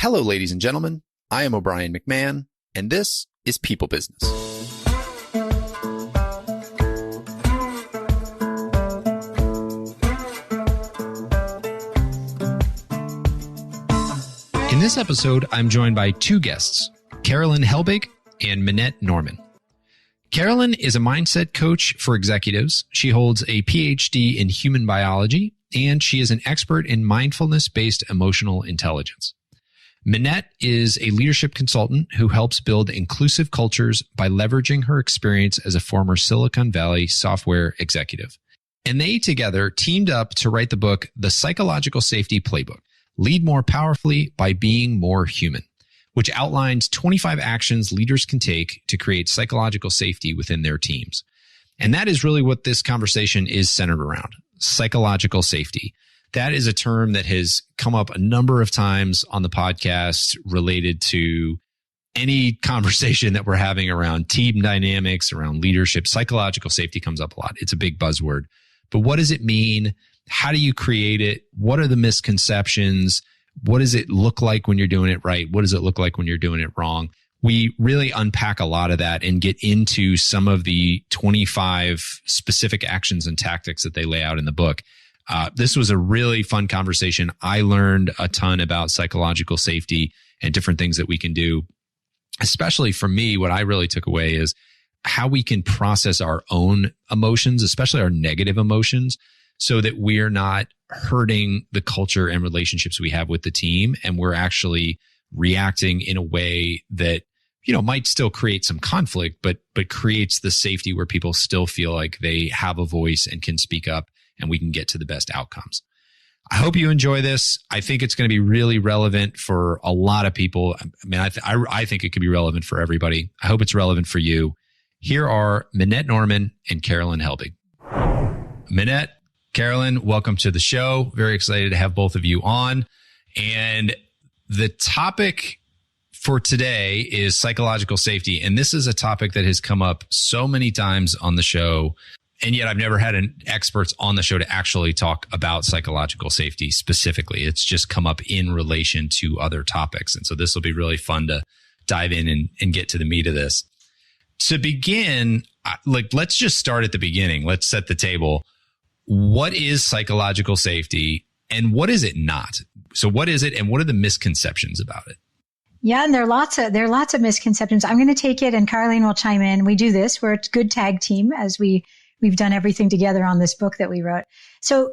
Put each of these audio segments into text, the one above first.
Hello, ladies and gentlemen. I am O'Brien McMahon, and this is People Business. In this episode, I'm joined by two guests, Karolin Helbig and Minette Norman. Karolin is a mindset coach for executives. She holds a PhD in human biology, and she is an expert in mindfulness-based emotional intelligence. Minette is a leadership consultant who helps build inclusive cultures by leveraging her experience as a former Silicon Valley software executive. And they together teamed up to write the book, The Psychological Safety Playbook, Lead More Powerfully by Being More Human, which outlines 25 actions leaders can take to create psychological safety within their teams. And that is really what this conversation is centered around, psychological safety. That is a term that has come up a number of times on the podcast related to any conversation that we're having around team dynamics, around leadership. Psychological safety comes up a lot. It's a big buzzword. But what does it mean? How do you create it? What are the misconceptions? What does it look like when you're doing it right? What does it look like when you're doing it wrong? We really unpack a lot of that and get into some of the 25 specific actions and tactics that they lay out in the book. This was a really fun conversation. I learned a ton about psychological safety and different things that we can do. Especially for me, what I really took away is how we can process our own emotions, especially our negative emotions, so that we're not hurting the culture and relationships we have with the team. And we're actually reacting in a way that, you know, might still create some conflict, but creates the safety where people still feel like they have a voice and can speak up, and we can get to the best outcomes. I hope you enjoy this. I think it's going to be really relevant for a lot of people. I mean, I think it could be relevant for everybody. I hope it's relevant for you. Here are Minette Norman and Karolin Helbig. Minette, Karolin, welcome to the show. Very excited to have both of you on. And the topic for today is psychological safety. And this is a topic that has come up so many times on the show. And yet I've never had experts on the show to actually talk about psychological safety specifically. It's just come up in relation to other topics. And so this will be really fun to dive in and get to the meat of this. To begin, let's just start at the beginning. Let's set the table. What is psychological safety and what is it not? So what is it and what are the misconceptions about it? Yeah, and there are lots of misconceptions. I'm going to take it and Karolin will chime in. We do this. We're a good tag team as we've done everything together on this book that we wrote. So,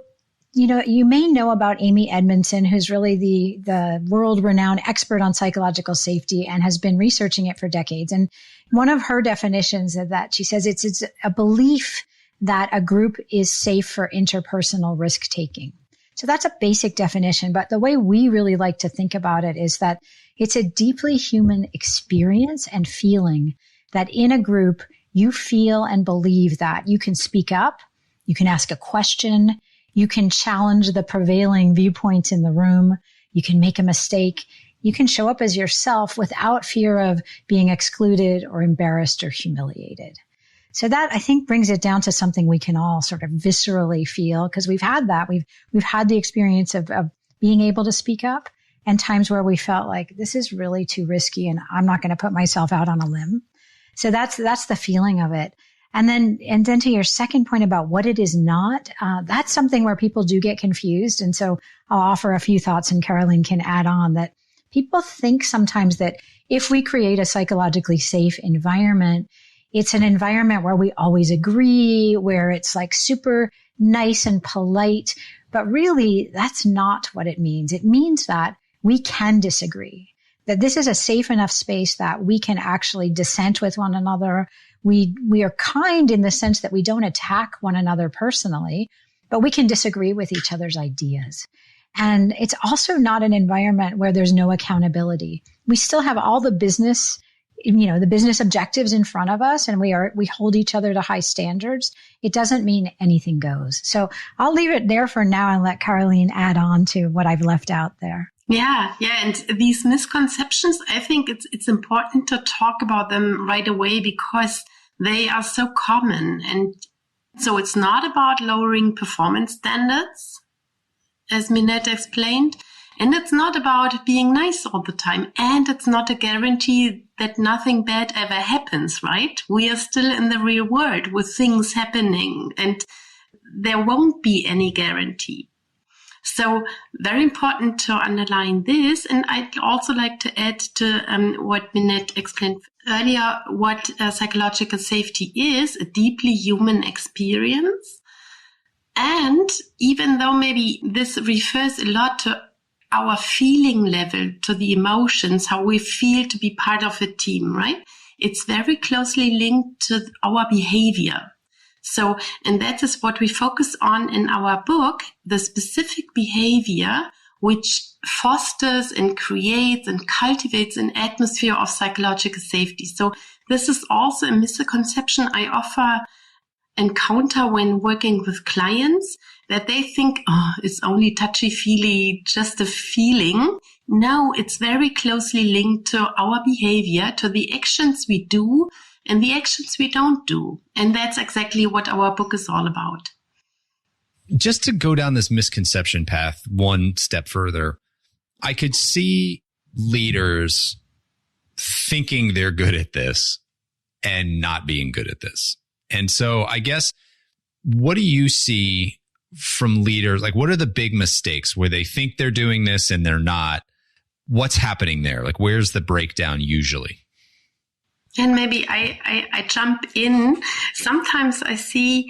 you know, you may know about Amy Edmondson, who's really the world-renowned expert on psychological safety and has been researching it for decades. And one of her definitions of that, she says it's a belief that a group is safe for interpersonal risk-taking. So that's a basic definition. But the way we really like to think about it is that it's a deeply human experience and feeling that in a group, you feel and believe that you can speak up, you can ask a question, you can challenge the prevailing viewpoints in the room, you can make a mistake, you can show up as yourself without fear of being excluded or embarrassed or humiliated. So that, I think, brings it down to something we can all sort of viscerally feel because we've had that. We've had the experience of being able to speak up and times where we felt like this is really too risky and I'm not going to put myself out on a limb. So that's the feeling of it. And then to your second point about what it is not, that's something where people do get confused. And so I'll offer a few thoughts and Karolin can add on that people think sometimes that if we create a psychologically safe environment, it's an environment where we always agree, where it's like super nice and polite. But really, that's not what it means. It means that we can disagree, that this is a safe enough space that we can actually dissent with one another. We are kind in the sense that we don't attack one another personally, but we can disagree with each other's ideas. And it's also not an environment where there's no accountability. We still have all the business, the business objectives in front of us, and we hold each other to high standards. It doesn't mean anything goes. So I'll leave it there for now and let Karolin add on to what I've left out there. Yeah. And these misconceptions, I think it's important to talk about them right away because they are so common. And so it's not about lowering performance standards, as Minette explained. And it's not about being nice all the time. And it's not a guarantee that nothing bad ever happens, right? We are still in the real world with things happening, and there won't be any guarantee. So very important to underline this. And I'd also like to add to what Minette explained earlier, what psychological safety is, a deeply human experience. And even though maybe this refers a lot to our feeling level, to the emotions, how we feel to be part of a team, right? It's very closely linked to our behavior. So, and that is what we focus on in our book, the specific behavior which fosters and creates and cultivates an atmosphere of psychological safety. So this is also a misconception I often encounter when working with clients, that they think, oh, it's only touchy-feely, just a feeling. No, it's very closely linked to our behavior, to the actions we do and the actions we don't do. And that's exactly what our book is all about. Just to go down this misconception path one step further, I could see leaders thinking they're good at this and not being good at this. And so I guess, what do you see from leaders? Like, what are the big mistakes where they think they're doing this and they're not? What's happening there? Like, where's the breakdown usually? And maybe I jump in. Sometimes I see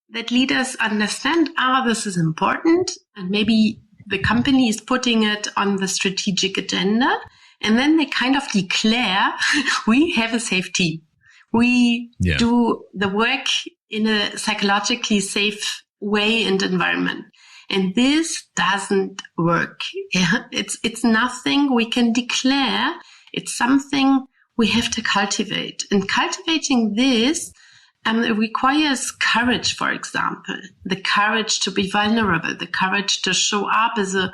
that leaders understand, this is important. And maybe the company is putting it on the strategic agenda. And then they kind of declare, we have a safe team. We do the work in a psychologically safe way and environment. And this doesn't work. Yeah? It's nothing we can declare. It's something we have to cultivate. And cultivating this it requires courage, for example, the courage to be vulnerable, the courage to show up as a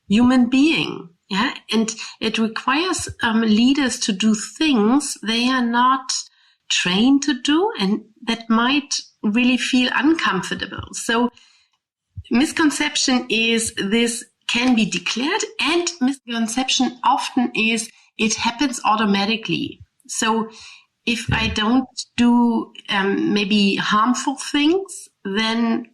human being. Yeah, and it requires leaders to do things they are not trained to do and that might really feel uncomfortable. So misconception is this can be declared, and misconception often is it happens automatically. So if I don't do maybe harmful things, then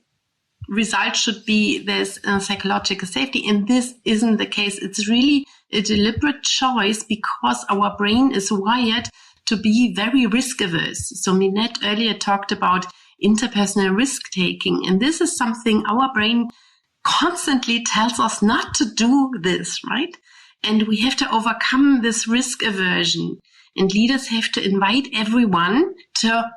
result should be there's psychological safety. And this isn't the case. It's really a deliberate choice because our brain is wired to be very risk averse. So Minette earlier talked about interpersonal risk taking. And this is something our brain constantly tells us not to do this, right? And we have to overcome this risk aversion. And leaders have to invite everyone to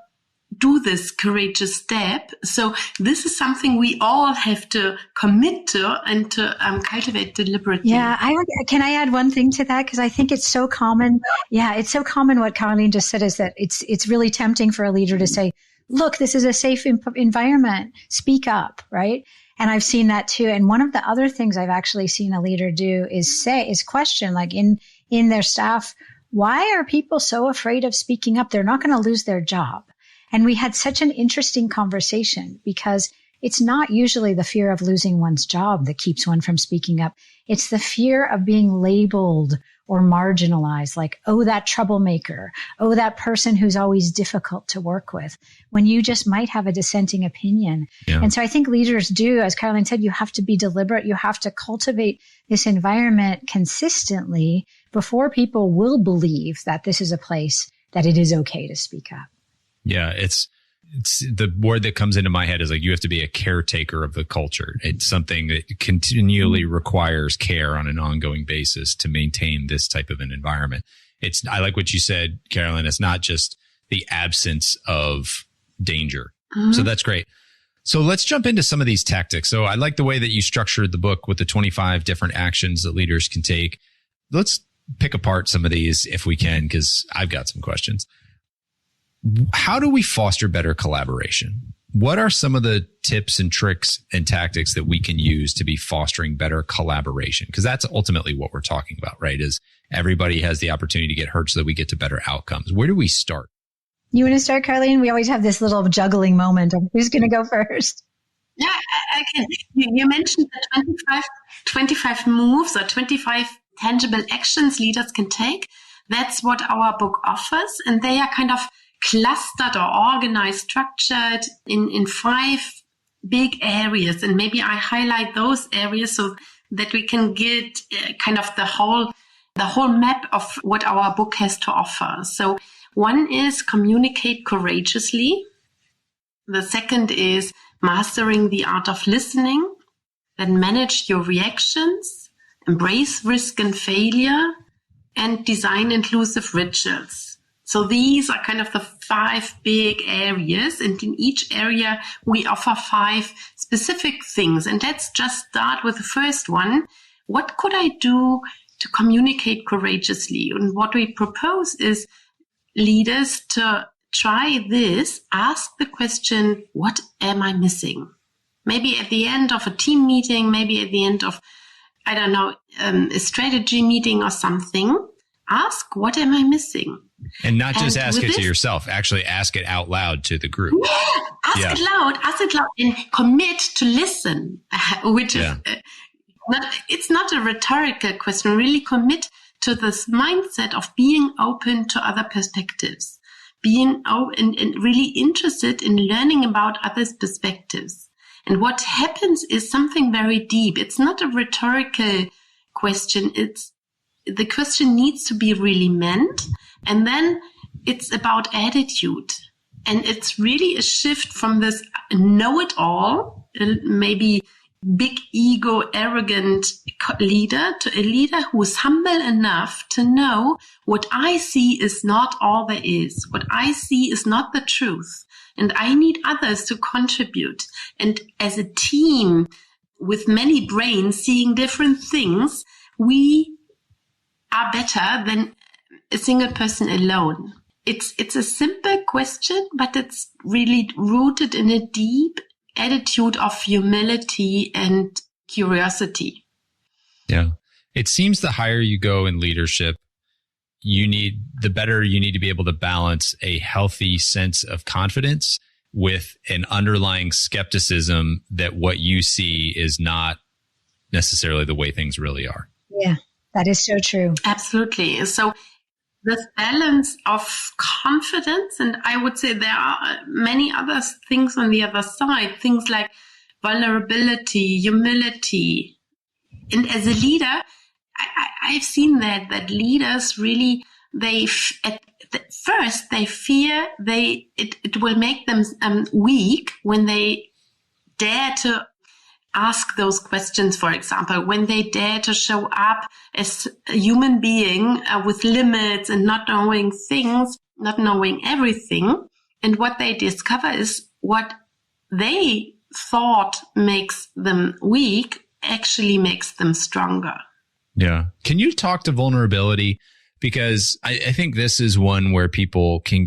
do this courageous step. So this is something we all have to commit to and to cultivate deliberately. Yeah, can I add one thing to that? Because I think it's so common. Yeah, it's so common what Karolin just said is that it's really tempting for a leader to say, look, this is a safe environment. Speak up, right? And I've seen that too. And one of the other things I've actually seen a leader do is question, like in their staff, why are people so afraid of speaking up? They're not going to lose their job. And we had such an interesting conversation because it's not usually the fear of losing one's job that keeps one from speaking up. It's the fear of being labeled or marginalized, like, oh, that troublemaker, oh, that person who's always difficult to work with, when you just might have a dissenting opinion. Yeah. And so I think leaders do, as Karolin said, you have to be deliberate. You have to cultivate this environment consistently before people will believe that this is a place that it is okay to speak up. Yeah, it's the word that comes into my head is like you have to be a caretaker of the culture. It's something that continually requires care on an ongoing basis to maintain this type of an environment. I like what you said, Karolin. It's not just the absence of danger. Mm-hmm. So that's great. So let's jump into some of these tactics. So I like the way that you structured the book with the 25 different actions that leaders can take. Let's pick apart some of these if we can, because I've got some questions. How do we foster better collaboration? What are some of the tips and tricks and tactics that we can use to be fostering better collaboration? Because that's ultimately what we're talking about, right? Is everybody has the opportunity to get heard so that we get to better outcomes. Where do we start? You want to start, Karolin? We always have this little juggling moment of who's going to go first. Yeah, I can. You mentioned the 25 moves or 25 tangible actions leaders can take. That's what our book offers. And they are kind of clustered or organized, structured in 5 big areas. And maybe I highlight those areas so that we can get kind of the whole map of what our book has to offer. So one is communicate courageously. The second is mastering the art of listening, then manage your reactions, embrace risk and failure, and design inclusive rituals. So these are kind of the 5 big areas. And in each area, we offer 5 specific things. And let's just start with the first one. What could I do to communicate courageously? And what we propose is leaders to try this, ask the question, what am I missing? Maybe at the end of a team meeting, maybe at the end of, I don't know, a strategy meeting or something, ask, what am I missing? And not just ask it to yourself, actually ask it out loud to the group. Yeah, ask it loud and commit to listen, which is it's not a rhetorical question, really commit to this mindset of being open to other perspectives. Being open and really interested in learning about others' perspectives. And what happens is something very deep. It's not a rhetorical question. The question needs to be really meant. And then it's about attitude. And it's really a shift from this know-it-all, maybe big ego, arrogant leader to a leader who is humble enough to know what I see is not all there is. What I see is not the truth. And I need others to contribute. And as a team with many brains seeing different things, we are better than a single person alone. It's a simple question, but it's really rooted in a deep attitude of humility and curiosity. Yeah. It seems the higher you go in leadership, the better you need to be able to balance a healthy sense of confidence with an underlying skepticism that what you see is not necessarily the way things really are. Yeah, that is so true. Absolutely. So this balance of confidence, and I would say there are many other things on the other side, things like vulnerability, humility. And as a leader, I've seen that leaders really, at first they fear it will make them weak when they dare to ask those questions, for example, when they dare to show up as a human being with limits and not knowing things, not knowing everything. And what they discover is what they thought makes them weak actually makes them stronger. Yeah. Can you talk to vulnerability? Because I think this is one where people can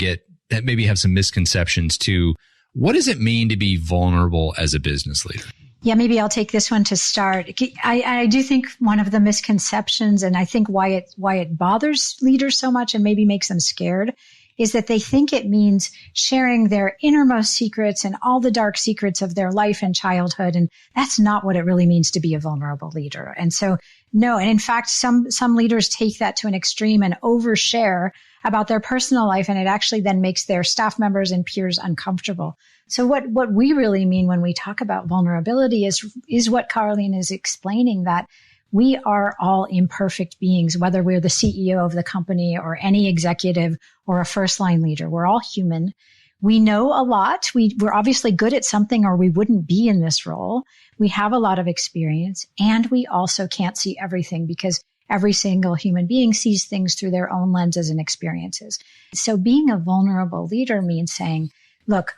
that maybe have some misconceptions too. What does it mean to be vulnerable as a business leader? Yeah, maybe I'll take this one to start. I do think one of the misconceptions, and I think why it bothers leaders so much and maybe makes them scared, is that they think it means sharing their innermost secrets and all the dark secrets of their life and childhood. And that's not what it really means to be a vulnerable leader. And so, no. And in fact, some leaders take that to an extreme and overshare about their personal life. And it actually then makes their staff members and peers uncomfortable. So what we really mean when we talk about vulnerability is what Karolin is explaining, that we are all imperfect beings, whether we're the CEO of the company or any executive or a first line leader. We're all human. We know a lot. We're obviously good at something or we wouldn't be in this role. We have a lot of experience, and we also can't see everything because every single human being sees things through their own lenses and experiences. So being a vulnerable leader means saying, look,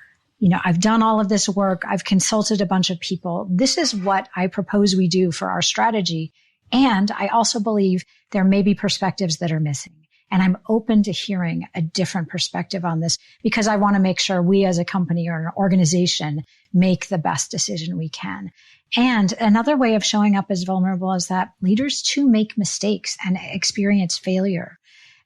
I've done all of this work. I've consulted a bunch of people. This is what I propose we do for our strategy. And I also believe there may be perspectives that are missing. And I'm open to hearing a different perspective on this because I want to make sure we as a company or an organization make the best decision we can. And another way of showing up as vulnerable is that leaders too make mistakes and experience failure.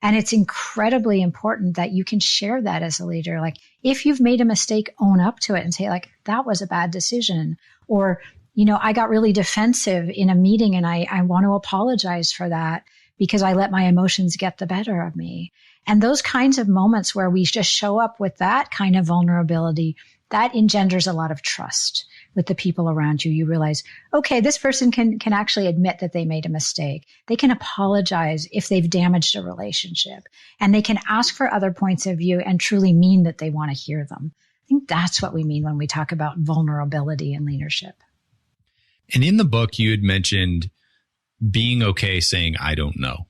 And it's incredibly important that you can share that as a leader. Like if you've made a mistake, own up to it and say like, that was a bad decision. Or, I got really defensive in a meeting and I want to apologize for that because I let my emotions get the better of me. And those kinds of moments where we just show up with that kind of vulnerability, that engenders a lot of trust with the people around you. You realize, okay, this person can actually admit that they made a mistake. They can apologize if they've damaged a relationship, and they can ask for other points of view and truly mean that they want to hear them. I think that's what we mean when we talk about vulnerability in leadership. And in the book, you had mentioned being okay saying, I don't know,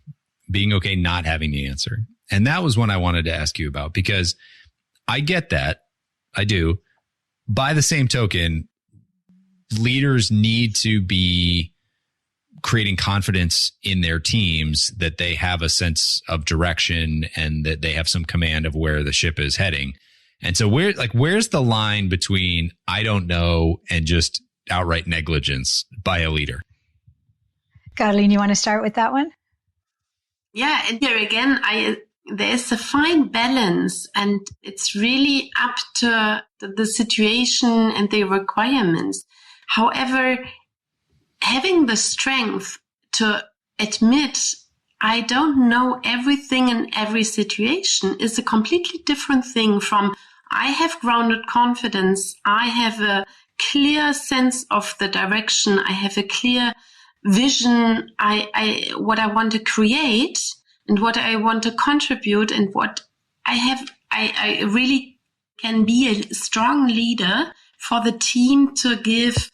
being okay not having the answer. And that was one I wanted to ask you about, because I get that. I do. By the same token, leaders need to be creating confidence in their teams that they have a sense of direction and that they have some command of where the ship is heading. And so where's the line between I don't know and just outright negligence by a leader? Karolin, you want to start with that one? Yeah, and here again, there's a fine balance, and it's really up to the situation and the requirements. However, having the strength to admit I don't know everything in every situation is a completely different thing from I have grounded confidence, I have a clear sense of the direction, I have a clear vision, what I want to create and what I want to contribute, and what I really can be a strong leader for the team to give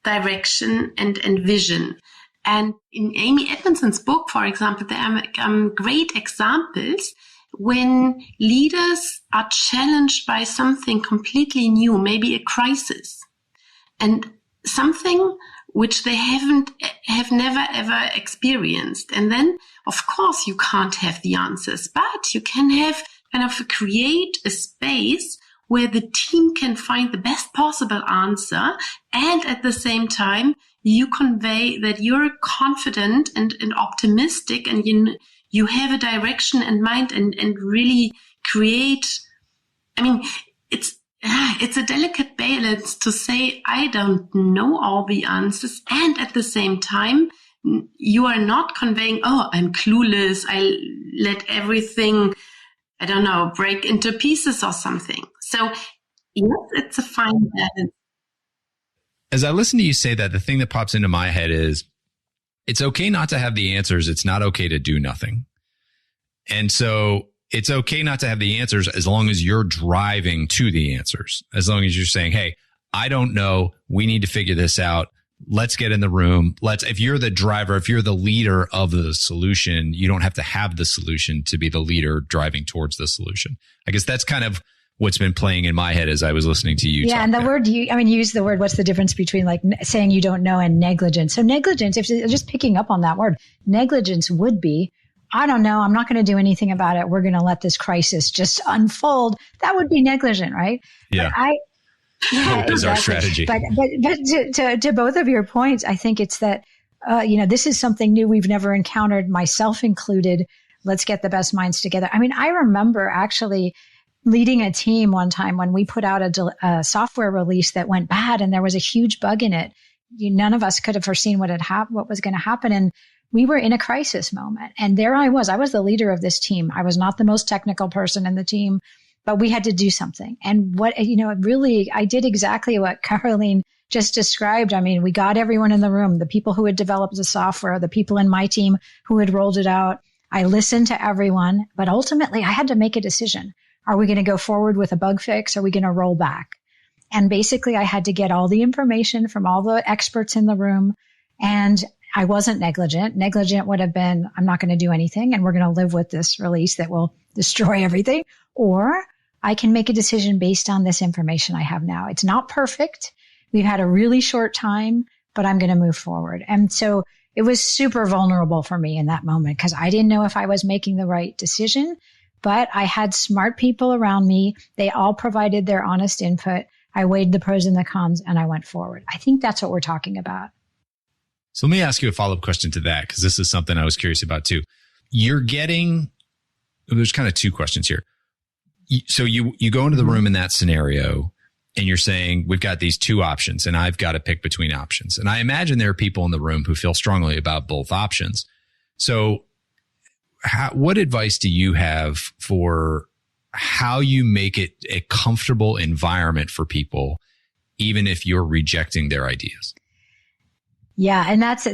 direction and vision. And in Amy Edmondson's book, for example, there are great examples when leaders are challenged by something completely new, maybe a crisis, and something which they have never ever experienced. And then, of course, you can't have the answers, but you can have create a space where the team can find the best possible answer, and at the same time, you convey that you're confident and optimistic, and you have a direction in mind, and really create. I mean, it's a delicate balance to say, I don't know all the answers, and at the same time, you are not conveying, oh, I'm clueless, I let everything, I don't know, break into pieces or something. So, yes, it's a fine balance. As I listen to you say that, the thing that pops into my head is, it's okay not to have the answers. It's not okay to do nothing. And so it's okay not to have the answers as long as you're driving to the answers. As long as you're saying, hey, I don't know. We need to figure this out. Let's get in the room. If you're the driver, if you're the leader of the solution, you don't have to have the solution to be the leader driving towards the solution. I guess that's kind of what's been playing in my head as I was listening to you. Yeah. And the word you use the word, what's the difference between like saying you don't know and negligence? So negligence, if just picking up on that word, negligence would be, I don't know, I'm not going to do anything about it. We're going to let this crisis just unfold. That would be negligent, right? Yeah. Hope is our strategy. But to both of your points, I think it's that, this is something new we've never encountered, myself included. Let's get the best minds together. I mean, I remember actually leading a team one time when we put out a software release that went bad and there was a huge bug in it. None of us could have foreseen what was going to happen. And we were in a crisis moment. And there I was the leader of this team. I was not the most technical person in the team, but we had to do something. And I did exactly what Karolin just described. I mean, we got everyone in the room, the people who had developed the software, the people in my team who had rolled it out. I listened to everyone, but ultimately I had to make a decision. Are we going to go forward with a bug fix? Are we going to roll back? And basically I had to get all the information from all the experts in the room. And I wasn't negligent. Negligent would have been, I'm not going to do anything and we're going to live with this release that will destroy everything. Or I can make a decision based on this information I have now. It's not perfect. We've had a really short time, but I'm going to move forward. And so it was super vulnerable for me in that moment because I didn't know if I was making the right decision, but I had smart people around me. They all provided their honest input. I weighed the pros and the cons and I went forward. I think that's what we're talking about. So let me ask you a follow-up question to that, because this is something I was curious about too. You're getting there's kind of two questions here. So you go into the room in that scenario and you're saying, we've got these two options and I've got to pick between options. And I imagine there are people in the room who feel strongly about both options. So what advice do you have for how you make it a comfortable environment for people, even if you're rejecting their ideas? Yeah. And that's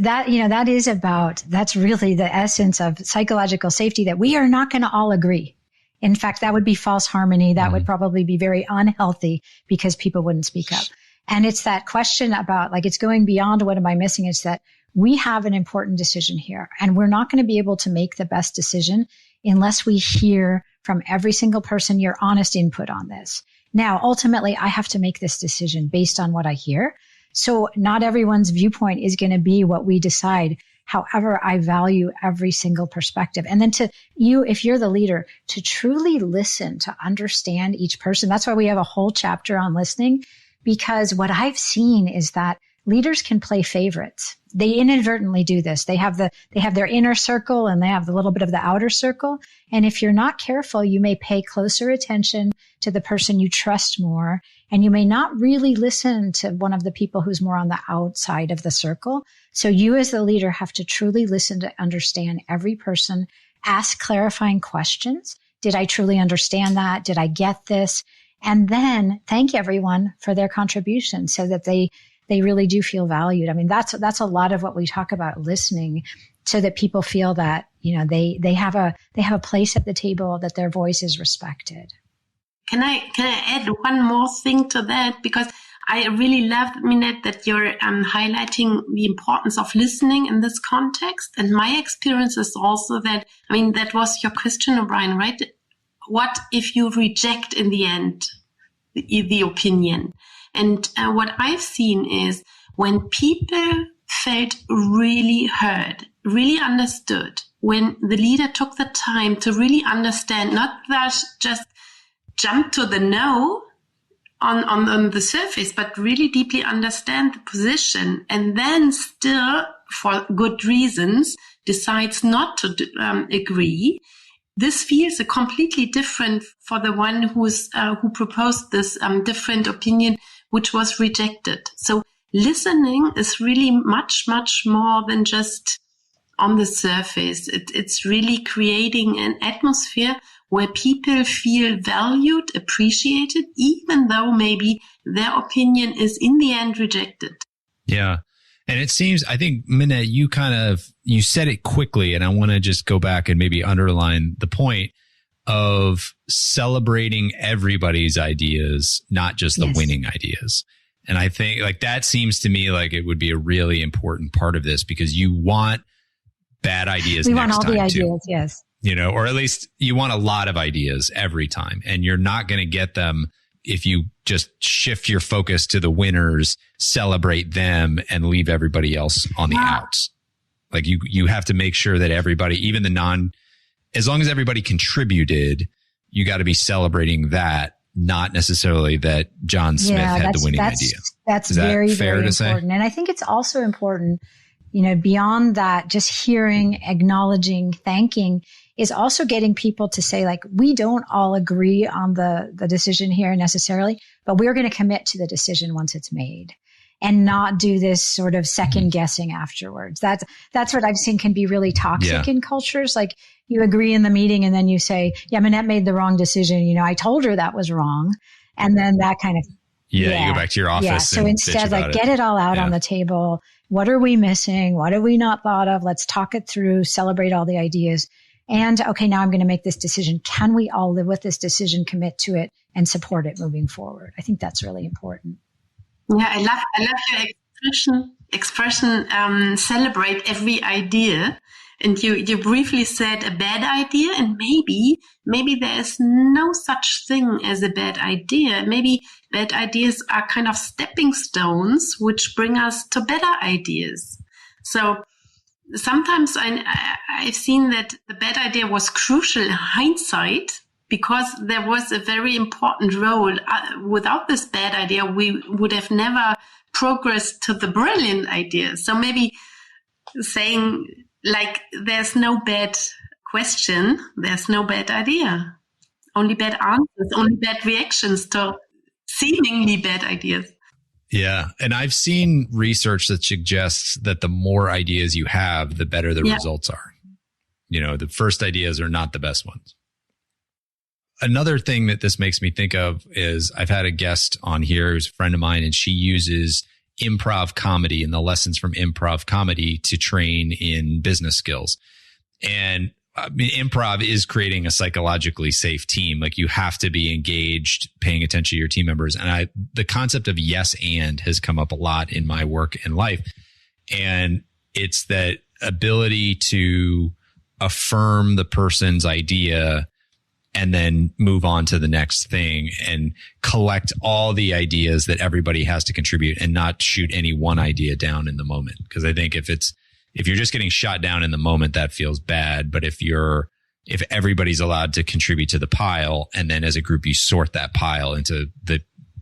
really the essence of psychological safety, that we are not going to all agree. In fact, that would be false harmony. That would probably be very unhealthy because people wouldn't speak up. And it's that question about, like, it's going beyond what am I missing? It's that we have an important decision here, and we're not going to be able to make the best decision unless we hear from every single person your honest input on this. Now, ultimately, I have to make this decision based on what I hear. So not everyone's viewpoint is going to be what we decide. However, I value every single perspective. And then if you're the leader, to truly listen, to understand each person. That's why we have a whole chapter on listening, because what I've seen is that leaders can play favorites. They inadvertently do this. They have their inner circle and they have the little bit of the outer circle. And if you're not careful, you may pay closer attention to the person you trust more. And you may not really listen to one of the people who's more on the outside of the circle. So you as the leader have to truly listen to understand every person, ask clarifying questions. Did I truly understand that? Did I get this? And then thank everyone for their contribution so that they really do feel valued. I mean, that's a lot of what we talk about, listening, so that people feel that, they have a place at the table, that their voice is respected. Can I add one more thing to that? Because I really love, Minette, that you're highlighting the importance of listening in this context. And my experience is also that, that was your question, O'Brien, right? What if you reject in the end the opinion? And what I've seen is when people felt really heard, really understood, when the leader took the time to really understand, not that just jump to the no on the surface, but really deeply understand the position, and then still, for good reasons, decides not to agree. This feels a completely different for the one who proposed this different opinion, which was rejected. So listening is really much, much more than just on the surface. It's really creating an atmosphere where people feel valued, appreciated, even though maybe their opinion is in the end rejected. Yeah. And it seems, I think, Minette, you said it quickly, and I want to just go back and maybe underline the point of celebrating everybody's ideas, not just the winning ideas. And I think that seems to me like it would be a really important part of this, because you want bad ideas next time. We want all the ideas, yes. Or at least you want a lot of ideas every time, and you're not going to get them if you just shift your focus to the winners, celebrate them, and leave everybody else on the outs. Like you have to make sure that everybody, even as long as everybody contributed, you got to be celebrating that, not necessarily that John Smith had the winning idea. That's very, very important. And I think it's also important, beyond that, just hearing, acknowledging, thanking, is also getting people to say, like, we don't all agree on the decision here necessarily, but we're going to commit to the decision once it's made, and not do this sort of second guessing afterwards. That's what I've seen can be really toxic in cultures. Like, you agree in the meeting and then you say, yeah, Minette made the wrong decision. I told her that was wrong. And then that kind of, you go back to your office. Yeah. So instead, get it all out on the table. What are we missing? What have we not thought of? Let's talk it through, celebrate all the ideas. And okay, now I'm going to make this decision. Can we all live with this decision, commit to it, and support it moving forward? I think that's really important. Yeah, I love your expression, celebrate every idea. And you briefly said a bad idea, and maybe there is no such thing as a bad idea. Maybe bad ideas are kind of stepping stones which bring us to better ideas. So sometimes I've seen that the bad idea was crucial in hindsight, because there was a very important role. Without this bad idea, we would have never progressed to the brilliant idea. So maybe saying, like, there's no bad, question, there's no bad idea. Only bad answers, only bad reactions to seemingly bad ideas. Yeah. And I've seen research that suggests that the more ideas you have, the better the results are. You know, the first ideas are not the best ones. Another thing that this makes me think of is I've had a guest on here who's a friend of mine, and she uses improv comedy and the lessons from improv comedy to train in business skills. And I mean, improv is creating a psychologically safe team. Like, you have to be engaged, paying attention to your team members. And the concept of yes and has come up a lot in my work and life. And it's that ability to affirm the person's idea and then move on to the next thing and collect all the ideas that everybody has to contribute and not shoot any one idea down in the moment. Because I think if you're just getting shot down in the moment, that feels bad. But if everybody's allowed to contribute to the pile, and then as a group you sort that pile into the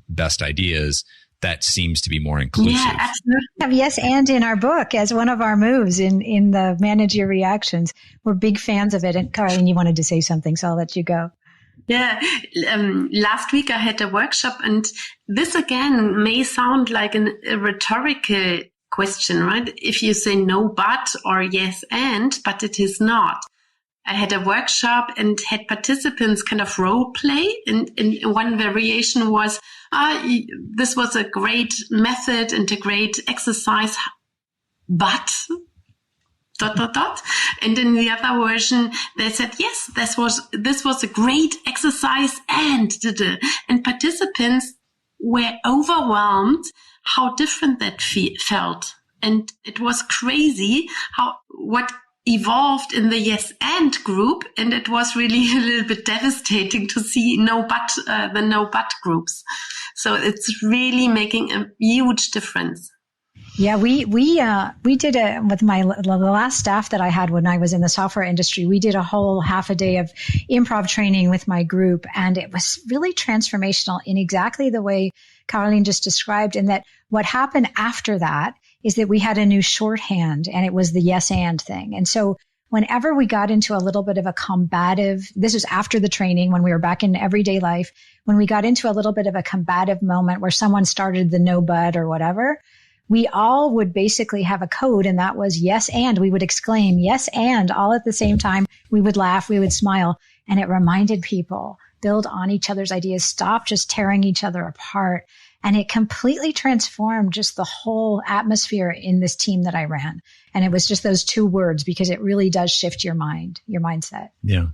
best ideas, that seems to be more inclusive. Yeah, absolutely. We have yes and in our book as one of our moves in the Manage Your Reactions. We're big fans of it. And Karolin, you wanted to say something, so I'll let you go. Yeah. Last week I had a workshop, and this again may sound like a rhetorical question, right? If you say no, but, or yes, and, but it is not. I had a workshop and had participants kind of role play. And one variation was, this was a great method and a great exercise, but ... And in the other version, they said, yes, this was a great exercise and participants were overwhelmed how different that felt. And it was crazy what evolved in the yes and group. And it was really a little bit devastating to see the no but groups. So it's really making a huge difference. Yeah, we did with the last staff that I had when I was in the software industry. We did a whole half a day of improv training with my group, and it was really transformational in exactly the way Karolin just described. And that what happened after that is that we had a new shorthand, and it was the yes and thing. And so whenever we got into a little bit of a combative, this was after the training when we were back in everyday life, when we got into a little bit of a combative moment where someone started the no but or whatever, we all would basically have a code, and that was yes and. We would exclaim yes and all at the same time. We would laugh, we would smile, and it reminded people, build on each other's ideas, stop just tearing each other apart. And it completely transformed just the whole atmosphere in this team that I ran. And it was just those two words, because it really does shift your mindset. Yeah.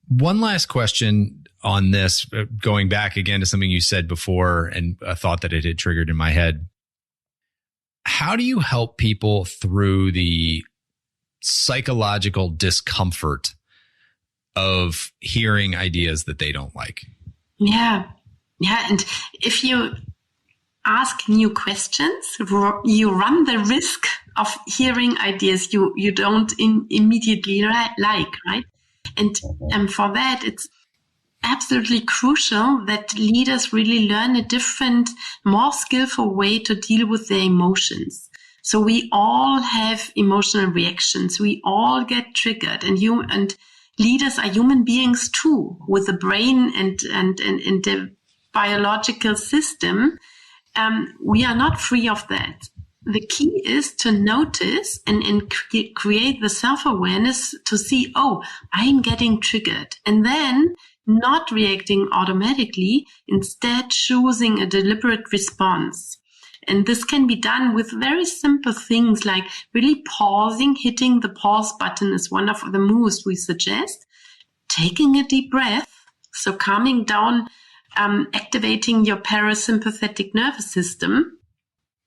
One last question on this, going back again to something you said before and a thought that it had triggered in my head. How do you help people through the psychological discomfort of hearing ideas that they don't like? Yeah. And if you ask new questions, you run the risk of hearing ideas you don't immediately like, right? And for that, it's absolutely crucial that leaders really learn a different, more skillful way to deal with their emotions. So we all have emotional reactions. We all get triggered, and leaders are human beings too, with a brain and the biological system. We are not free of that. The key is to notice and create the self-awareness to see, oh, I'm getting triggered. And then not reacting automatically, instead choosing a deliberate response. And this can be done with very simple things like really pausing. Hitting the pause button is one of the moves we suggest. Taking a deep breath, so calming down, activating your parasympathetic nervous system.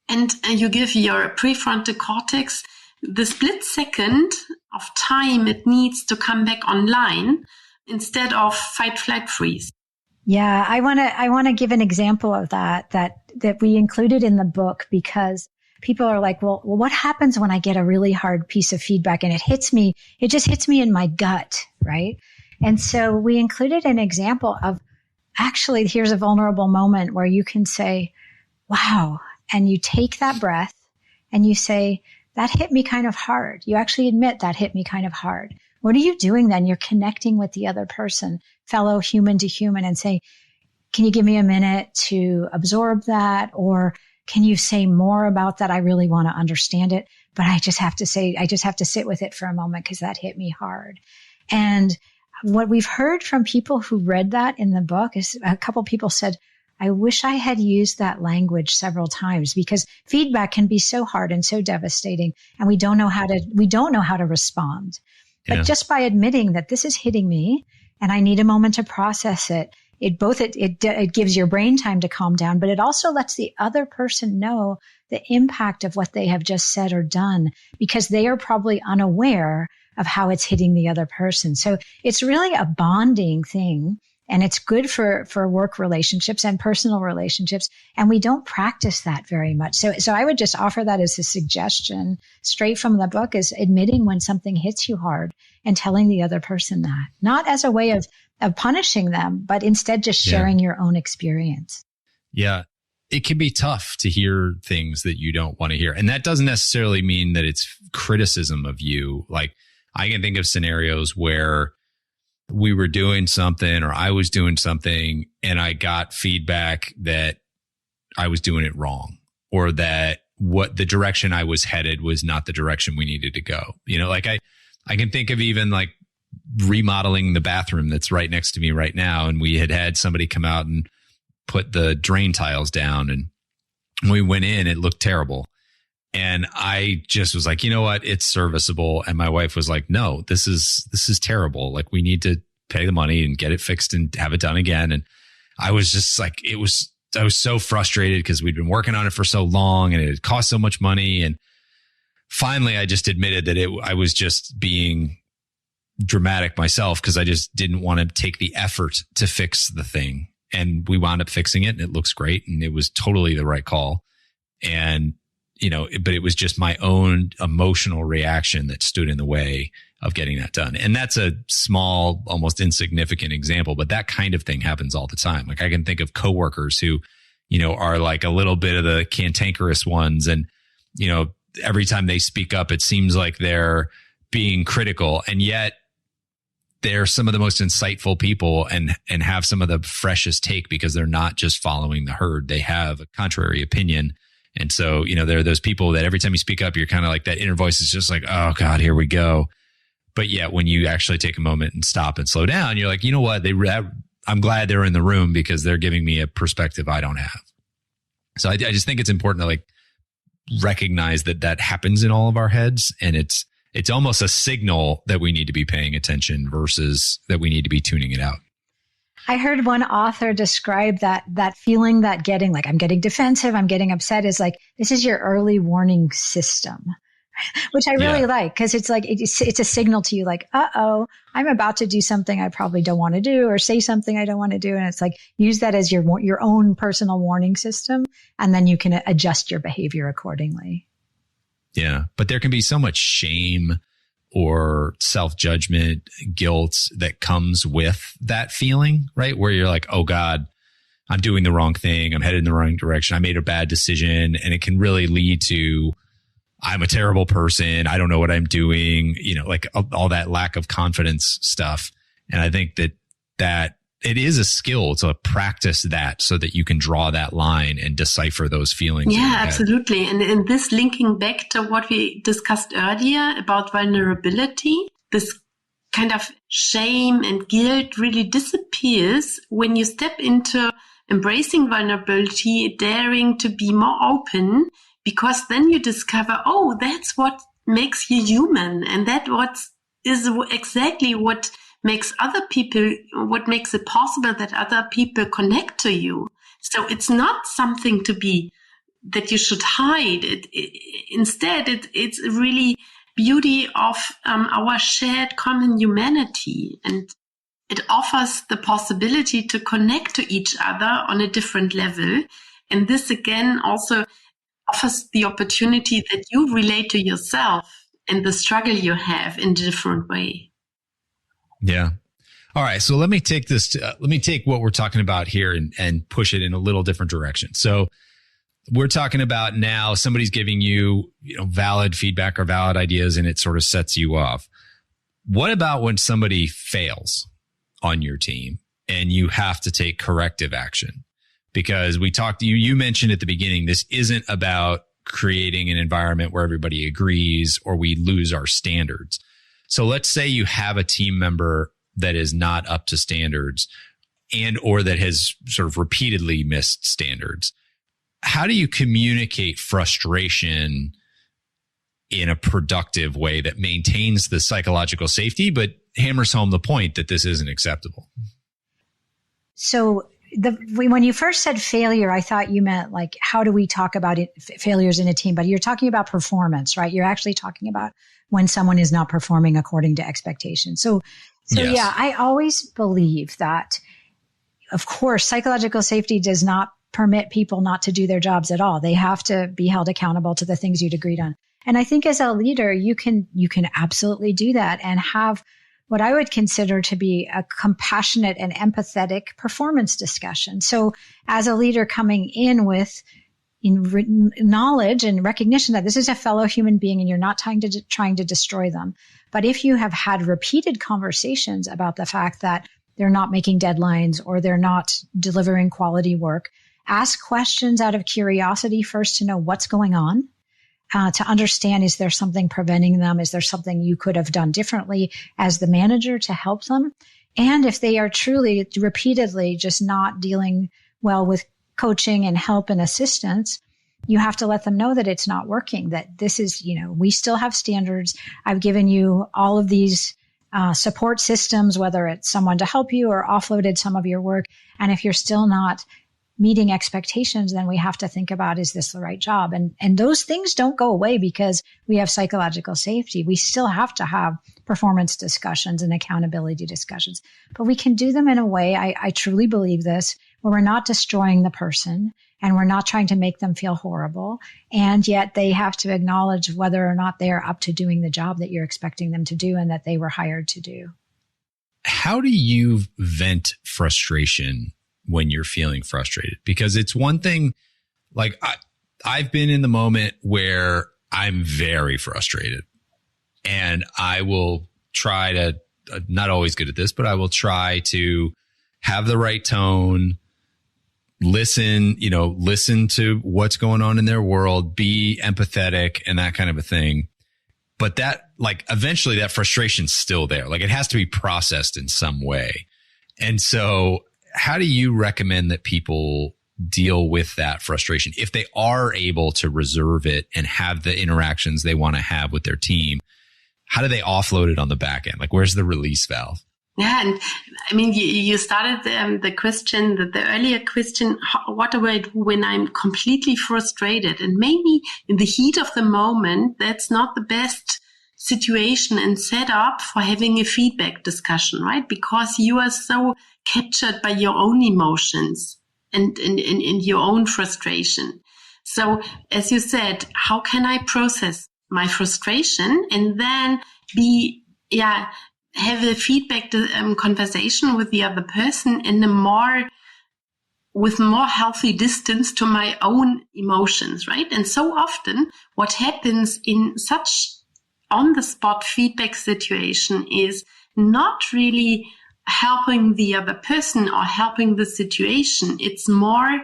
And you give your prefrontal cortex the split second of time it needs to come back online, instead of fight, flight, freeze. Yeah, I want to give an example of that we included in the book, because people are like, well, what happens when I get a really hard piece of feedback and it just hits me in my gut, right? And so we included an example of, actually, here's a vulnerable moment where you can say, wow, and you take that breath and you say, that hit me kind of hard. You actually admit that hit me kind of hard. What are you doing then? You're connecting with the other person, fellow human to human, and saying, can you give me a minute to absorb that? Or can you say more about that? I really want to understand it, but I just have to sit with it for a moment because that hit me hard. And what we've heard from people who read that in the book is a couple people said, I wish I had used that language several times, because feedback can be so hard and so devastating, and we don't know how to respond. But just by admitting that this is hitting me and I need a moment to process it, it gives your brain time to calm down, but it also lets the other person know the impact of what they have just said or done, because they are probably unaware of how it's hitting the other person. So it's really a bonding thing, and it's good for work relationships and personal relationships. And we don't practice that very much. So I would just offer that as a suggestion straight from the book, is admitting when something hits you hard and telling the other person that, not as a way of punishing them, but instead just sharing your own experience. Yeah. It can be tough to hear things that you don't want to hear. And that doesn't necessarily mean that it's criticism of you. Like, I can think of scenarios where we were doing something or I was doing something and I got feedback that I was doing it wrong, or that what the direction I was headed was not the direction we needed to go. You know, like I can think of even like remodeling the bathroom that's right next to me right now. And we had somebody come out and put the drain tiles down, and when we went in, it looked terrible. And I just was like, you know what? It's serviceable. And my wife was like, no, this is terrible. Like, we need to pay the money and get it fixed and have it done again. And I was just like, I was so frustrated because we'd been working on it for so long and it had cost so much money. And finally, I just admitted that I was just being dramatic myself, because I just didn't want to take the effort to fix the thing. And we wound up fixing it, and it looks great. And it was totally the right call. And, you know, but it was just my own emotional reaction that stood in the way of getting that done. And that's a small, almost insignificant example, but that kind of thing happens all the time. Like, I can think of coworkers who, you know, are like a little bit of the cantankerous ones. And, you know, every time they speak up, it seems like they're being critical. And yet they're some of the most insightful people and have some of the freshest take, because they're not just following the herd. They have a contrary opinion. And so, you know, there are those people that every time you speak up, you're kind of like, that inner voice is just like, oh God, here we go. But yet when you actually take a moment and stop and slow down, you're like, you know what? I'm glad they're in the room, because they're giving me a perspective I don't have. So I just think it's important to like recognize that happens in all of our heads. And it's almost a signal that we need to be paying attention versus that we need to be tuning it out. I heard one author describe that feeling, that getting like, I'm getting defensive, I'm getting upset, is like, this is your early warning system, which I really like, because it's like, it's a signal to you like, uh-oh, I'm about to do something I probably don't want to do, or say something I don't want to do. And it's like, use that as your own personal warning system, and then you can adjust your behavior accordingly. Yeah. But there can be so much shame or self-judgment, guilt that comes with that feeling, right? Where you're like, oh God, I'm doing the wrong thing. I'm headed in the wrong direction. I made a bad decision. And it can really lead to, I'm a terrible person. I don't know what I'm doing, you know, like all that lack of confidence stuff. And I think that it is a skill to practice that, so that you can draw that line and decipher those feelings. Yeah, absolutely. And this linking back to what we discussed earlier about vulnerability, this kind of shame and guilt really disappears when you step into embracing vulnerability, daring to be more open, because then you discover, oh, that's what makes you human. And that is exactly what makes it possible that other people connect to you. So it's not something that you should hide. Instead, it's really beauty of our shared common humanity. And it offers the possibility to connect to each other on a different level. And this again also offers the opportunity that you relate to yourself and the struggle you have in a different way. Yeah. All right. So let me take what we're talking about here and push it in a little different direction. So we're talking about now somebody's giving you, valid feedback or valid ideas, and it sort of sets you off. What about when somebody fails on your team and you have to take corrective action? Because you mentioned at the beginning, this isn't about creating an environment where everybody agrees or we lose our standards. So let's say you have a team member that is not up to standards and or that has sort of repeatedly missed standards. How do you communicate frustration in a productive way that maintains the psychological safety, but hammers home the point that this isn't acceptable? So when you first said failure, I thought you meant like, how do we talk about failures in a team? But you're talking about performance, right? You're actually talking about when someone is not performing according to expectations. So yes. Yeah, I always believe that, of course, psychological safety does not permit people not to do their jobs at all. They have to be held accountable to the things you'd agreed on. And I think as a leader, you can absolutely do that and have what I would consider to be a compassionate and empathetic performance discussion. So as a leader coming in with knowledge and recognition that this is a fellow human being and you're not trying to destroy them. But if you have had repeated conversations about the fact that they're not making deadlines or they're not delivering quality work, ask questions out of curiosity first to know what's going on. To understand, is there something preventing them? Is there something you could have done differently as the manager to help them? And if they are truly repeatedly just not dealing well with coaching and help and assistance, you have to let them know that it's not working, that this is, we still have standards. I've given you all of these support systems, whether it's someone to help you or offloaded some of your work. And if you're still not meeting expectations, then we have to think about, is this the right job? And those things don't go away because we have psychological safety. We still have to have performance discussions and accountability discussions, but we can do them in a way, I truly believe this, where we're not destroying the person and we're not trying to make them feel horrible. And yet they have to acknowledge whether or not they are up to doing the job that you're expecting them to do and that they were hired to do. How do you vent frustration when you're feeling frustrated? Because it's one thing, like I've been in the moment where I'm very frustrated and I will try to, not always good at this, but I will try to have the right tone, listen to what's going on in their world, be empathetic and that kind of a thing. But that, like, eventually that frustration's still there. Like, it has to be processed in some way. And so how do you recommend that people deal with that frustration if they are able to reserve it and have the interactions they want to have with their team? How do they offload it on the back end? Like, where's the release valve? Yeah, and I mean, you started the question, the earlier question, what do I do when I'm completely frustrated? And maybe in the heat of the moment, that's not the best situation and setup for having a feedback discussion, right? Because you are so captured by your own emotions and your own frustration. So as you said, how can I process my frustration and then have a feedback conversation with the other person in with more healthy distance to my own emotions, right? And so often what happens in such on-the-spot feedback situation is not really helping the other person or helping the situation. It's more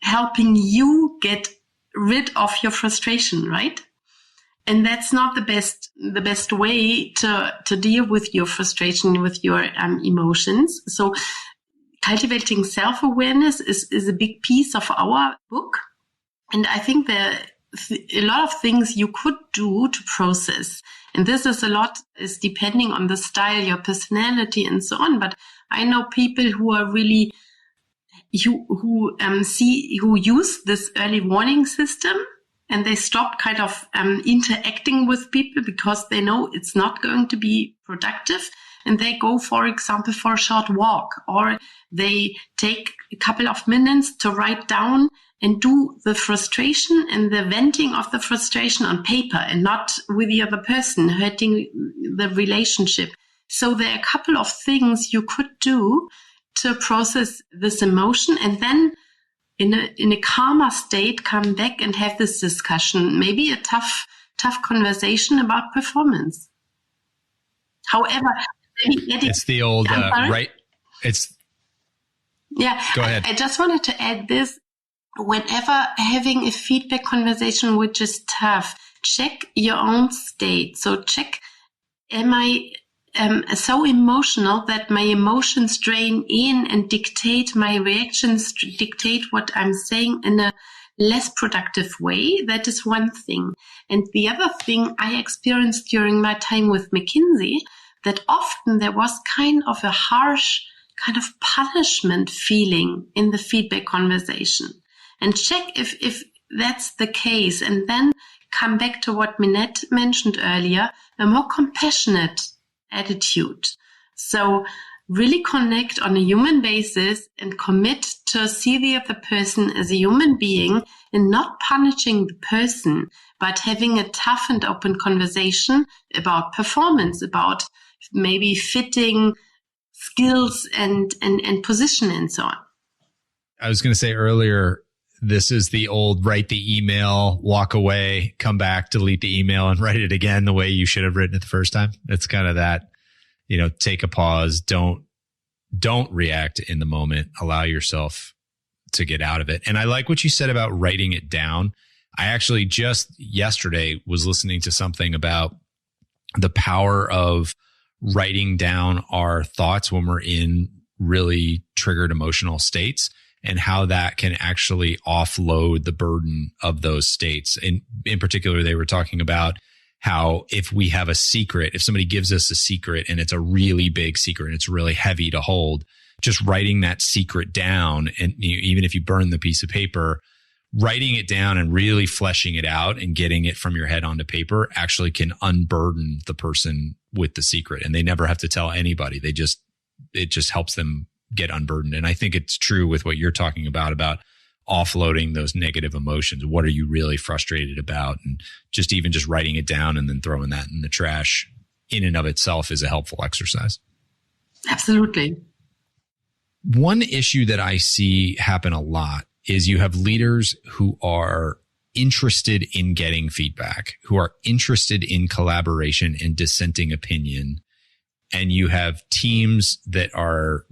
helping you get rid of your frustration, right? And that's not the best way to deal with your frustration, with your emotions. So cultivating self-awareness is a big piece of our book. And I think there are a lot of things you could do to process. And this is depending on the style, your personality and so on. But I know people who are really, who use this early warning system. And they stop kind of interacting with people because they know it's not going to be productive. And they go, for example, for a short walk, or they take a couple of minutes to write down and do the frustration and the venting of the frustration on paper and not with the other person, hurting the relationship. So there are a couple of things you could do to process this emotion and then in a calmer state, come back and have this discussion, maybe a tough conversation about performance. However, it's the old, right? Yeah. Go ahead. I just wanted to add this. Whenever having a feedback conversation which is tough, check your own state. So check, am I so emotional that my emotions drain in and dictate my reactions, dictate what I'm saying in a less productive way? That is one thing. And the other thing I experienced during my time with McKinsey, that often there was kind of a harsh kind of punishment feeling in the feedback conversation. And check if that's the case, and then come back to what Minette mentioned earlier, a more compassionate attitude. So really connect on a human basis and commit to see the other person as a human being and not punishing the person, but having a tough and open conversation about performance, about maybe fitting skills and position and so on. I was going to say earlier, this is the old write the email, walk away, come back, delete the email, and write it again the way you should have written it the first time. It's kind of that, take a pause, don't react in the moment, allow yourself to get out of it. And I like what you said about writing it down. I actually just yesterday was listening to something about the power of writing down our thoughts when we're in really triggered emotional states, and how that can actually offload the burden of those states. And in particular, they were talking about how if we have a secret, if somebody gives us a secret and it's a really big secret and it's really heavy to hold, just writing that secret down, and even if you burn the piece of paper, writing it down and really fleshing it out and getting it from your head onto paper actually can unburden the person with the secret. And they never have to tell anybody. It just helps them get unburdened. And I think it's true with what you're talking about offloading those negative emotions. What are you really frustrated about? And just writing it down and then throwing that in the trash in and of itself is a helpful exercise. Absolutely. One issue that I see happen a lot is you have leaders who are interested in getting feedback, who are interested in collaboration and dissenting opinion. And you have teams that are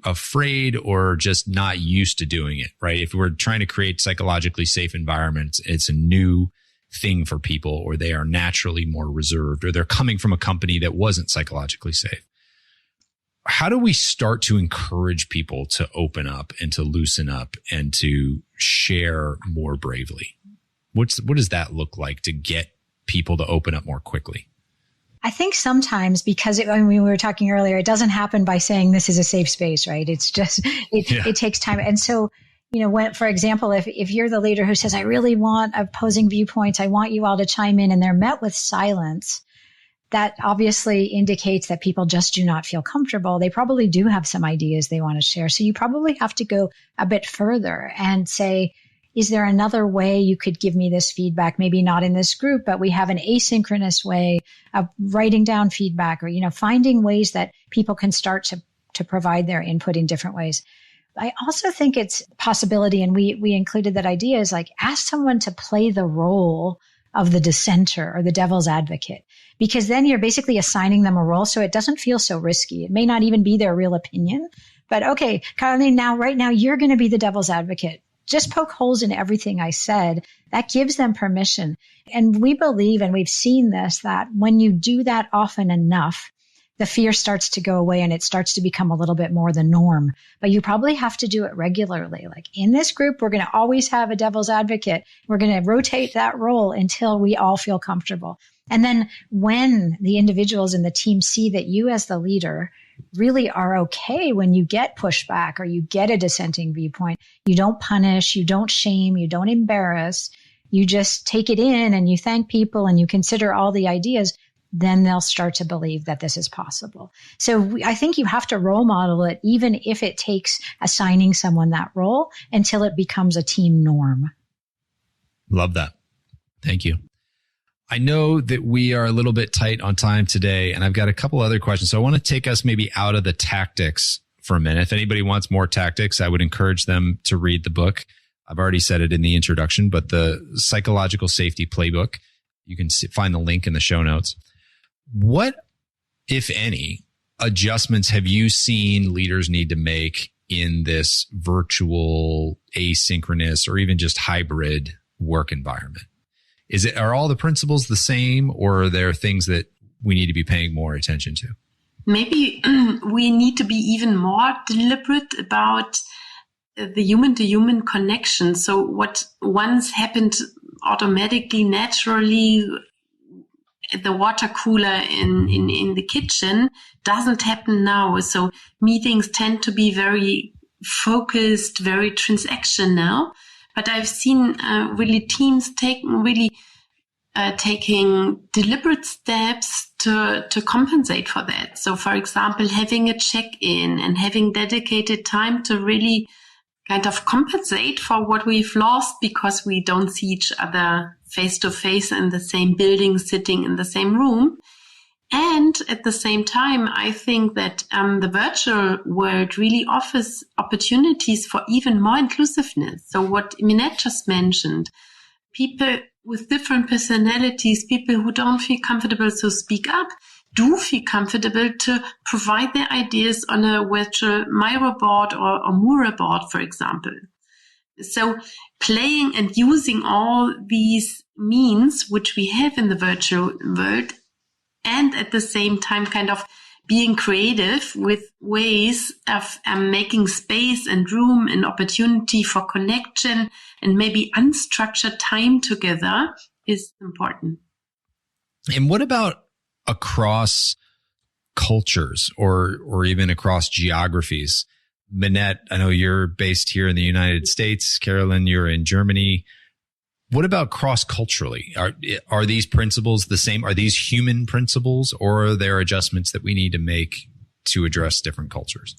afraid or just not used to doing it, right? If we're trying to create psychologically safe environments, it's a new thing for people, or they are naturally more reserved, or they're coming from a company that wasn't psychologically safe. How do we start to encourage people to open up and to loosen up and to share more bravely? What does that look like to get people to open up more quickly? I think sometimes, because we were talking earlier, it doesn't happen by saying this is a safe space, right? It's just, it takes time. And so, when, for example, if you're the leader who says, I really want opposing viewpoints, I want you all to chime in, and they're met with silence, that obviously indicates that people just do not feel comfortable. They probably do have some ideas they want to share. So you probably have to go a bit further and say, is there another way you could give me this feedback? Maybe not in this group, but we have an asynchronous way of writing down feedback, or, finding ways that people can start to provide their input in different ways. I also think it's a possibility, and we included that idea, is like ask someone to play the role of the dissenter or the devil's advocate, because then you're basically assigning them a role. So it doesn't feel so risky. It may not even be their real opinion, but okay, Karolin, right now you're going to be the devil's advocate. Just poke holes in everything I said. That gives them permission. And we believe, and we've seen this, that when you do that often enough, the fear starts to go away and it starts to become a little bit more the norm. But you probably have to do it regularly. Like in this group, we're going to always have a devil's advocate. We're going to rotate that role until we all feel comfortable. And then when the individuals in the team see that you as the leader really are okay when you get pushback or you get a dissenting viewpoint, you don't punish, you don't shame, you don't embarrass, you just take it in and you thank people and you consider all the ideas, then they'll start to believe that this is possible. So I think you have to role model it, even if it takes assigning someone that role, until it becomes a team norm. Love that. Thank you. I know that we are a little bit tight on time today, and I've got a couple other questions. So I want to take us maybe out of the tactics for a minute. If anybody wants more tactics, I would encourage them to read the book. I've already said it in the introduction, but the Psychological Safety Playbook, you can find the link in the show notes. What if any, adjustments have you seen leaders need to make in this virtual, asynchronous, or even just hybrid work environment? Are all the principles the same, or are there things that we need to be paying more attention to? Maybe we need to be even more deliberate about the human-to-human connection. So what once happened automatically, naturally, at the water cooler in the kitchen doesn't happen now. So meetings tend to be very focused, very transactional. But I've seen really teams taking deliberate steps to compensate for that. So, for example, having a check-in and having dedicated time to really kind of compensate for what we've lost because we don't see each other face-to-face in the same building, sitting in the same room. And at the same time, I think that the virtual world really offers opportunities for even more inclusiveness. So what Minette just mentioned, people with different personalities, people who don't feel comfortable to speak up, do feel comfortable to provide their ideas on a virtual Miro board or Mura board, for example. So playing and using all these means which we have in the virtual world, and at the same time kind of being creative with ways of making space and room and opportunity for connection and maybe unstructured time together is important. And what about across cultures or even across geographies? Minette, I know you're based here in the United States. Karolin, you're in Germany. What about cross-culturally? Are these principles the same? Are these human principles, or are there adjustments that we need to make to address different cultures?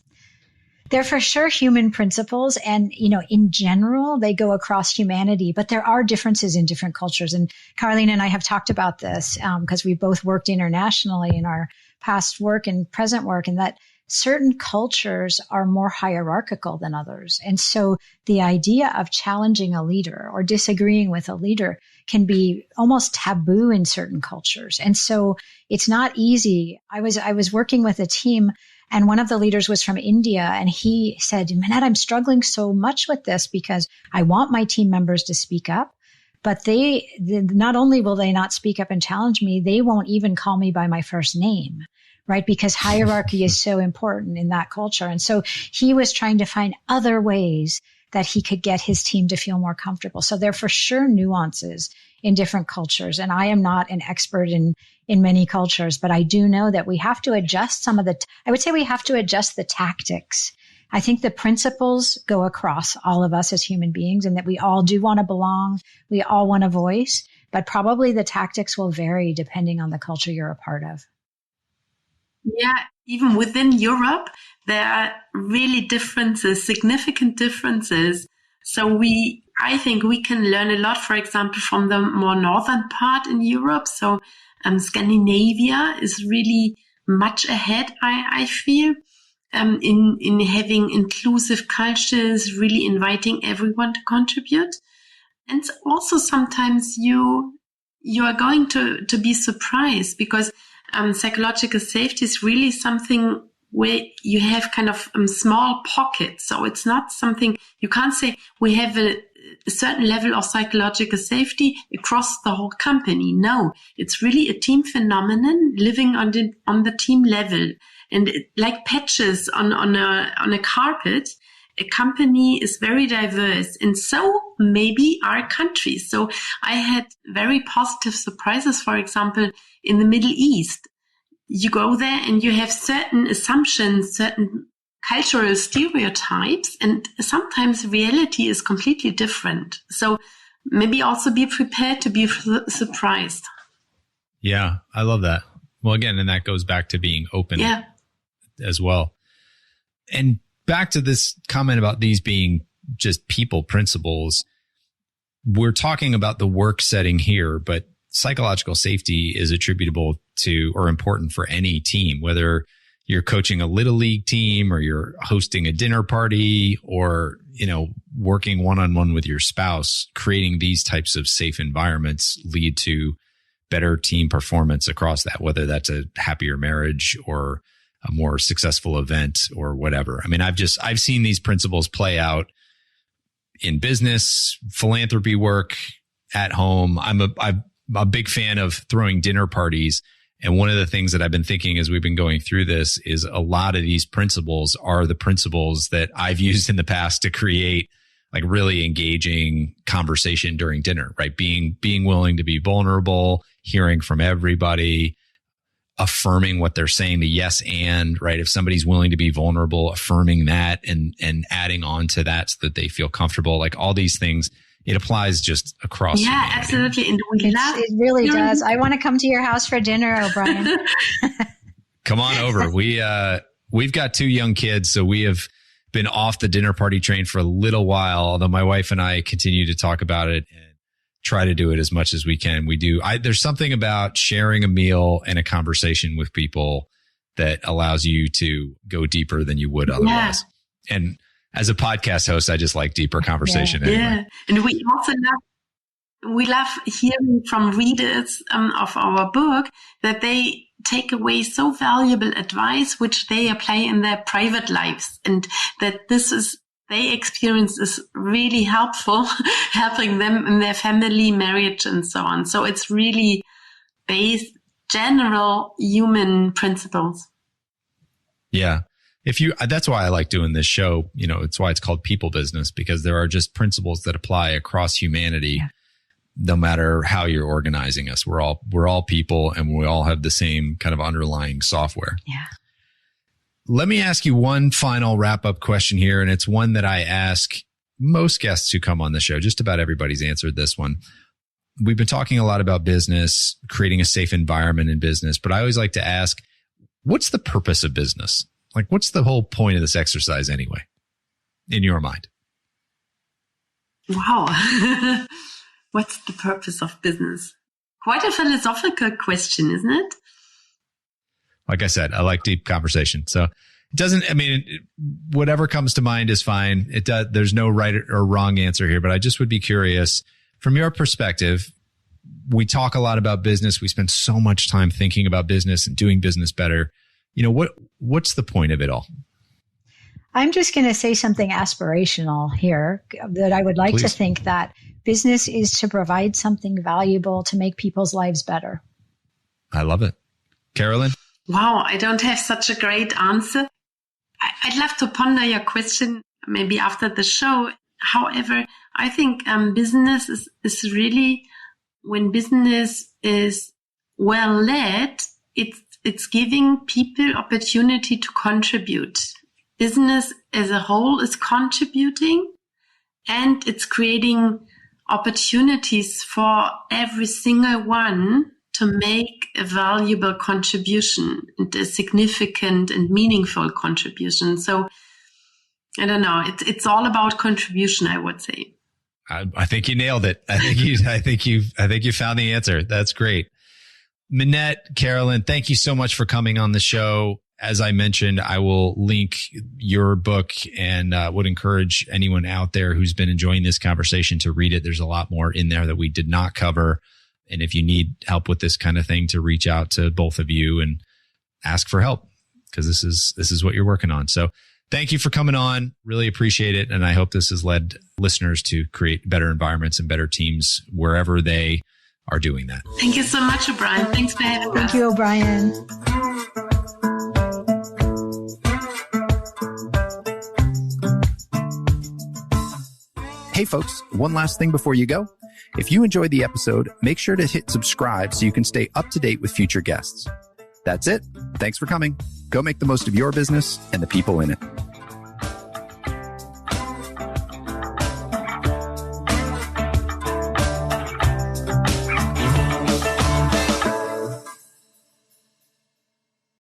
They're for sure human principles. And, in general, they go across humanity, but there are differences in different cultures. And Karolin and I have talked about this because we both worked internationally in our past work and present work, and that certain cultures are more hierarchical than others. And so the idea of challenging a leader or disagreeing with a leader can be almost taboo in certain cultures. And so it's not easy. I was working with a team, and one of the leaders was from India, and he said, Minette, I'm struggling so much with this because I want my team members to speak up, but they not only will they not speak up and challenge me, they won't even call me by my first name. Right? Because hierarchy is so important in that culture. And so he was trying to find other ways that he could get his team to feel more comfortable. So there are for sure nuances in different cultures. And I am not an expert in many cultures, but I do know that we have to adjust I would say we have to adjust the tactics. I think the principles go across all of us as human beings, and that we all do want to belong. We all want a voice, but probably the tactics will vary depending on the culture you're a part of. Yeah, even within Europe, there are really differences, significant differences. So I think we can learn a lot, for example, from the more northern part in Europe. So Scandinavia is really much ahead, I feel, in having inclusive cultures, really inviting everyone to contribute. And also sometimes you are going to be surprised because psychological safety is really something where you have kind of small pockets. So it's not something, you can't say we have a certain level of psychological safety across the whole company. No, it's really a team phenomenon living on the team level. And like patches on a carpet, a company is very diverse, and so maybe our countries. So I had very positive surprises, for example, in the Middle East. You go there and you have certain assumptions, certain cultural stereotypes, and sometimes reality is completely different. So maybe also be prepared to be surprised. Yeah, I love that. Well, again, and that goes back to being open as well. And back to this comment about these being just people principles. We're talking about the work setting here, but psychological safety is attributable to or important for any team, whether you're coaching a little league team or you're hosting a dinner party or, working one-on-one with your spouse. Creating these types of safe environments lead to better team performance across that, whether that's a happier marriage or a more successful event or whatever. I mean, I've seen these principles play out in business, philanthropy work, at home. I'm a big fan of throwing dinner parties. And one of the things that I've been thinking as we've been going through this is a lot of these principles are the principles that I've used in the past to create like really engaging conversation during dinner, right? Being willing to be vulnerable, hearing from everybody, affirming what they're saying, the yes and, right? If somebody's willing to be vulnerable, affirming that and adding on to that so that they feel comfortable, like all these things, it applies just across. Yeah, humanity. Absolutely. And it really does. I want to come to your house for dinner, O'Brien. Come on over. We've got 2 young kids, so we have been off the dinner party train for a little while, although my wife and I continue to talk about it and try to do it as much as we can. We do. There's something about sharing a meal and a conversation with people that allows you to go deeper than you would otherwise. Yeah. And as a podcast host, I just like deeper conversation. Anyway. Yeah. And we also love hearing from readers of our book that they take away so valuable advice, which they apply in their private lives, and that they experience is really helpful, helping them in their family, marriage, and so on. So it's really based general human principles. Yeah. That's why I like doing this show. You know, it's why it's called People Business, because there are just principles that apply across humanity. Yeah. No matter how you're organizing us, we're all people, and we all have the same kind of underlying software. Yeah. Let me ask you one final wrap-up question here, and it's one that I ask most guests who come on the show. Just about everybody's answered this one. We've been talking a lot about business, creating a safe environment in business, but I always like to ask, what's the purpose of business? Like, what's the whole point of this exercise anyway, in your mind? Wow. What's the purpose of business? Quite a philosophical question, isn't it? Like I said, I like deep conversation. So it doesn't, I mean, whatever comes to mind is fine. There's no right or wrong answer here, but I just would be curious from your perspective. We talk a lot about business. We spend so much time thinking about business and doing business better. You know, what's the point of it all? I'm just going to say something aspirational here, that I would like to think that business is to provide something valuable to make people's lives better. I love it. Karolin? Wow, I don't have such a great answer. I'd love to ponder your question maybe after the show. However, I think business is really, when business is well led, it's giving people opportunity to contribute. Business as a whole is contributing, and it's creating opportunities for every single one to make a valuable contribution and a significant and meaningful contribution. So I don't know. It's all about contribution, I would say. I think you nailed it. I think you found the answer. That's great. Minette, Karolin, thank you so much for coming on the show. As I mentioned, I will link your book and would encourage anyone out there who's been enjoying this conversation to read it. There's a lot more in there that we did not cover. And if you need help with this kind of thing, to reach out to both of you and ask for help, because this is what you're working on. So thank you for coming on. Really appreciate it. And I hope this has led listeners to create better environments and better teams wherever they are doing that. Thank you so much, O'Brien. Thanks for having us. Thank you, O'Brien. Hey folks, one last thing before you go. If you enjoyed the episode, make sure to hit subscribe so you can stay up to date with future guests. That's it. Thanks for coming. Go make the most of your business and the people in it.